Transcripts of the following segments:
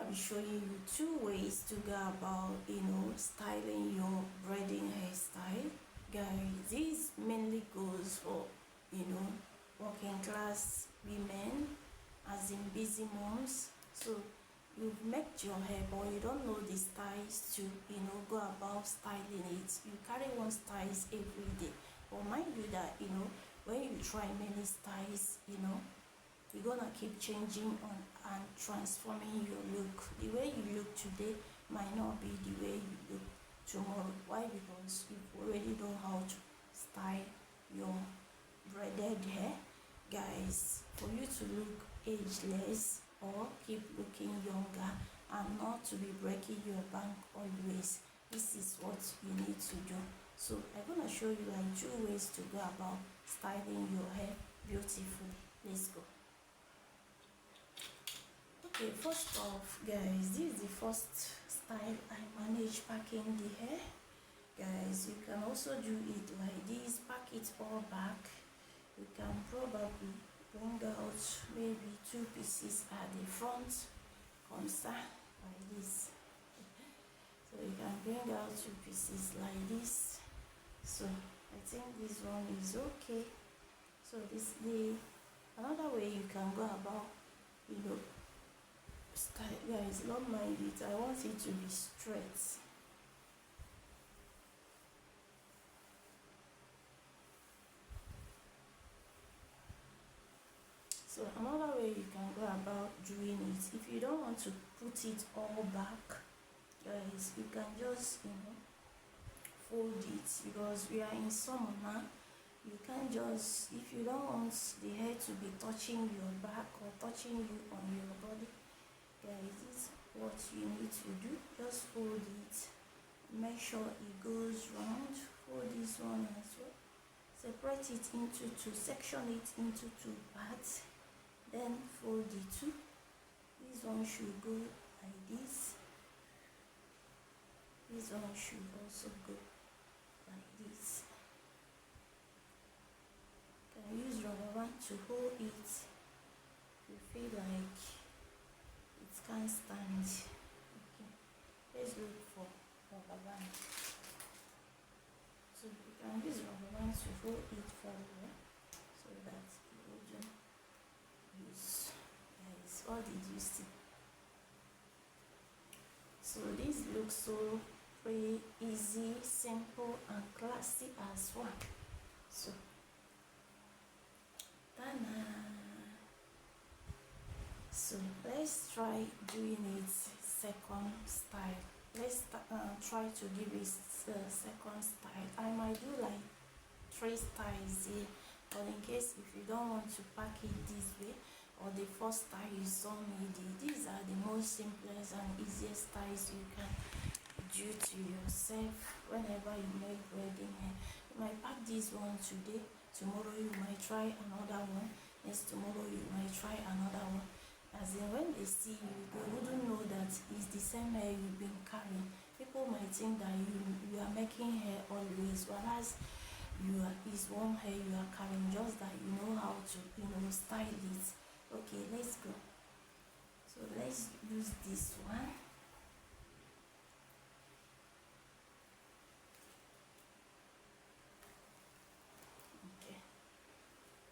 gonna be showing you 2 ways to go about, styling your braiding hairstyle. Guys, this mainly goes for, working class women, as in busy moms. So you've made your hair but you don't know the styles to, go about styling it. You carry one styles every day, but mind you that, when you try many styles, you're gonna keep changing on and transforming your look. The way you look today might not be the way you look tomorrow. Why? Because you already know how to style your braided hair. Guys, for you to look ageless or keep looking younger and not to be breaking your bank always, this is what you need to do. So I'm gonna show you like 2 ways to go about styling your hair beautifully. Let's go. Okay, first off, guys, this is the first style I manage packing the hair. Guys, you can also do it like this, pack it all back. You can probably bring out maybe 2 pieces at the front, like this. So you can bring out 2 pieces like this. So I think this one is okay. So another way you can go about, style. Guys, don't mind it, I want it to be straight. So another way you can go about doing it, if you don't want to put it all back, guys, you can just fold it, because we are in summer now. You can just, if you don't want the hair to be touching your back or touching you on your body, guys, this is what you need to do. Just fold it, make sure it goes round. Fold this one as well, separate it into 2, section it into 2 parts, then fold the 2. This one should go like this. This one should also go like this. You can use rubber band to hold it if you feel like it can't stand. Okay, let's look for rubber band. So you can use rubber band to hold it forward so that you wouldn't use. Guys, what did you see? So this looks so pretty easy, simple and classy as well. So so let's try doing it second style. Let's try to give it second style. I might do like 3 styles here, but in case if you don't want to pack it this way, or the first style you saw me do, these are the most simplest and easiest styles you can do to yourself whenever you make braiding hair. You might pack this one today, tomorrow you might try another one, next tomorrow you might try another one. As in, when they see you, they wouldn't know that it's the same hair you've been carrying. People might think that you are making hair always, whereas it's one hair you are carrying, just that you know how to style it. Okay, let's go. So let's use this one. Okay,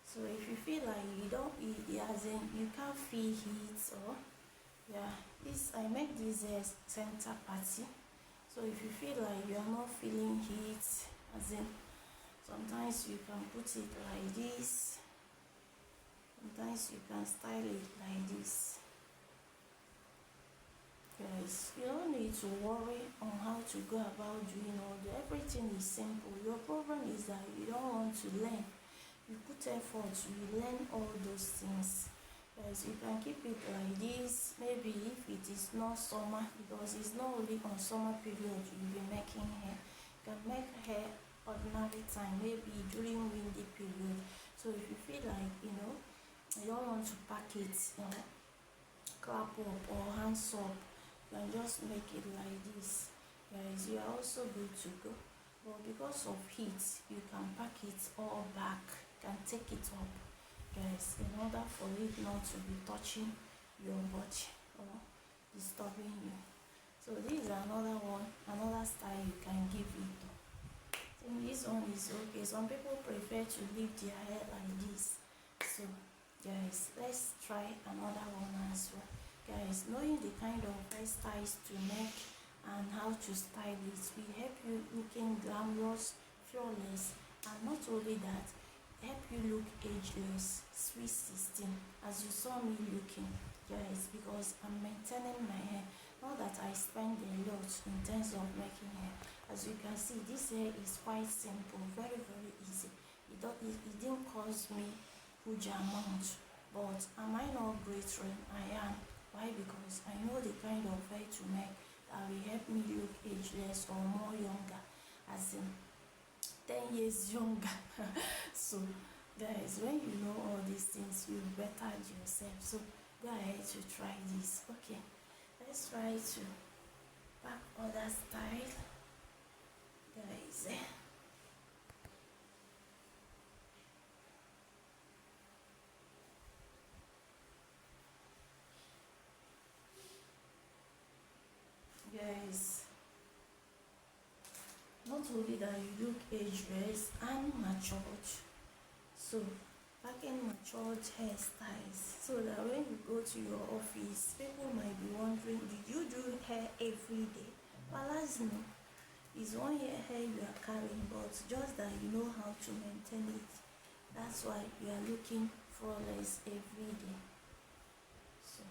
so if you feel like you can't feel heat, or this, I make this center party. So if you feel like you are not feeling heat, as in, sometimes you can put it like this, sometimes you can style it like this. Guys, you don't need to worry on how to go about doing all that. Everything is simple. Your problem is that you don't want to learn. You put effort, you learn all those things. Guys, you can keep it like this. Maybe if it is not summer, because it's not only on summer period you'll be making hair. You can make hair ordinary time, maybe during windy period. So if you feel like you don't want to pack it, clap up or hands up, you can just make it like this. Guys, you are also good to go. But because of heat, you can pack it all back, you can take it up, guys, in order for it not to be touching your body or disturb disturbing you. So this is another one, another style you can give it. I think this one is okay. Some people prefer to leave their hair like this. So guys, let's try another one as well. Guys, knowing the kind of hairstyles to make and how to style it will help you looking glamorous, flawless, and not only that, help you look ageless, sweet 16, as you saw me looking, guys, because I'm maintaining my hair. Not that I spend a lot in terms of making hair. As you can see, this hair is quite simple, very easy. It didn't cost me huge amount, but am I not glittering? I am. Why? Because I know the kind of hair to make that will help me look ageless or more younger, as in 10 years younger. So guys, when you know all these things, you better yourself. So go ahead to try this. Okay, let's try to back other style, guys. Guys, not only that you look ageless and matured, so packing matured hairstyles, so that when you go to your office, people might be wondering, did you do hair every day? Well, as you know, it's one hair you are carrying, but just that you know how to maintain it. That's why you are looking flawless every day. So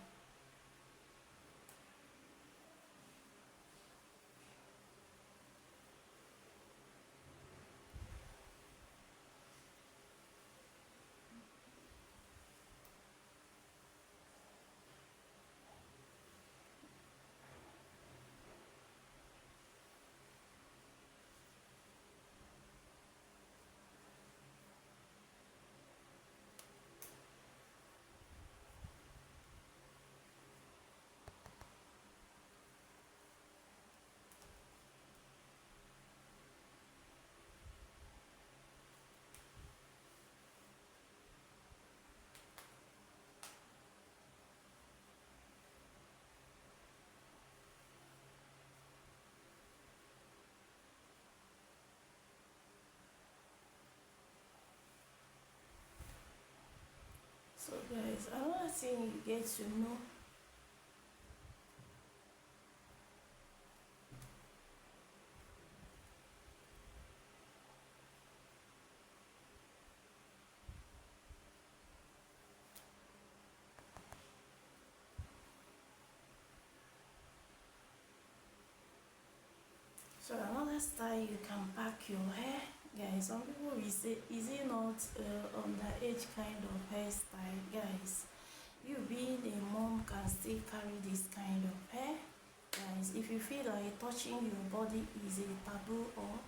So guys, another thing you get to know. So another style you can pack your hair, guys. Some people will say, is it not underage kind of hairstyle, guys? You being a mom can still carry this kind of hair, guys. If you feel like touching your body is a taboo or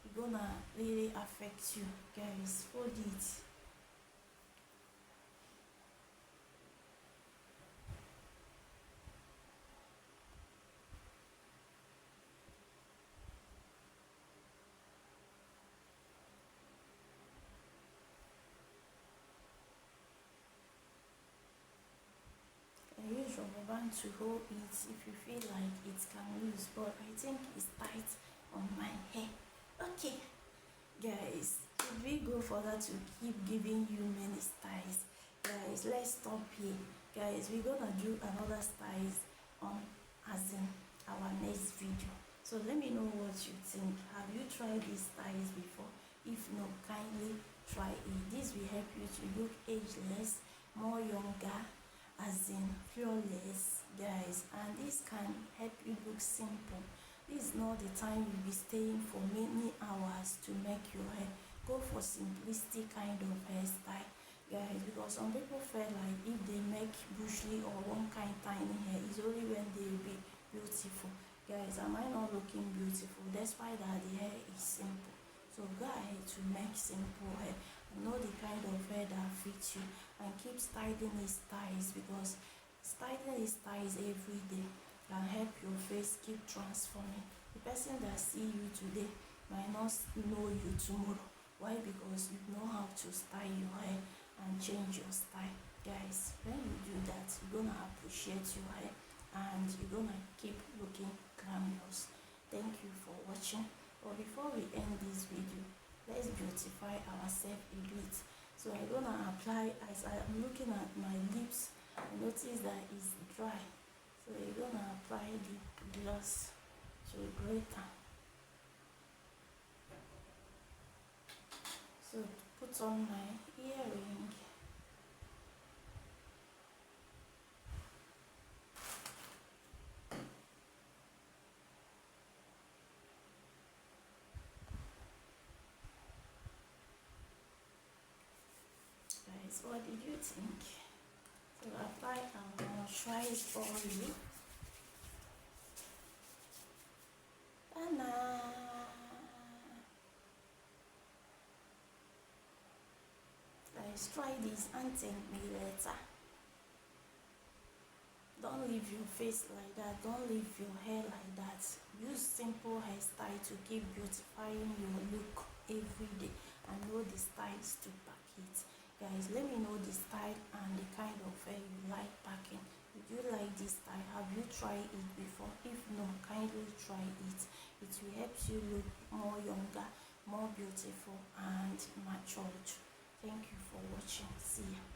it's gonna really affect you, guys, hold it. Use rubber band to hold it if you feel like it can lose, but I think it's tight on my hair. Okay, guys, if we go further to keep giving you many styles, guys, let's stop here. Guys, we're gonna do another styles on as in our next video. So let me know what you think. Have you tried these styles before? If not, kindly try it. This will help you to look ageless, more younger, as in flawless, guys, and this can help you look simple. This is not the time you'll be staying for many hours to make your hair. Go for simplistic kind of hairstyle, guys, because some people feel like if they make bushly or one kind tiny hair, it's only when they will be beautiful. Guys, am I not looking beautiful? That's why that the hair is simple. So go ahead to make simple hair. Know the kind of hair that fits you and keep styling these styles, because styling these styles every day can help your face keep transforming. The person that see you today might not know you tomorrow. Why? Because you know how to style your hair and change your style. Guys, when you do that, you're gonna appreciate your hair and you're gonna keep looking glamorous. Thank you for watching. But before we end this video, let's beautify ourselves a bit. So I'm gonna apply, as I'm looking at my lips, I notice that it's dry. So I'm gonna apply the gloss to greater. So put on my earring. Guys, what did you think? So apply our moisturized oil. Guys, try this and thank me later. Don't leave your face like that. Don't leave your hair like that. Use simple hairstyle to keep beautifying your look every day and know the styles to pack it. Guys, let me know the style and the kind of hair you like packing. Did you like this style? Have you tried it before? If no, kindly try it. It will help you look more younger, more beautiful and matured. Thank you for watching. See ya.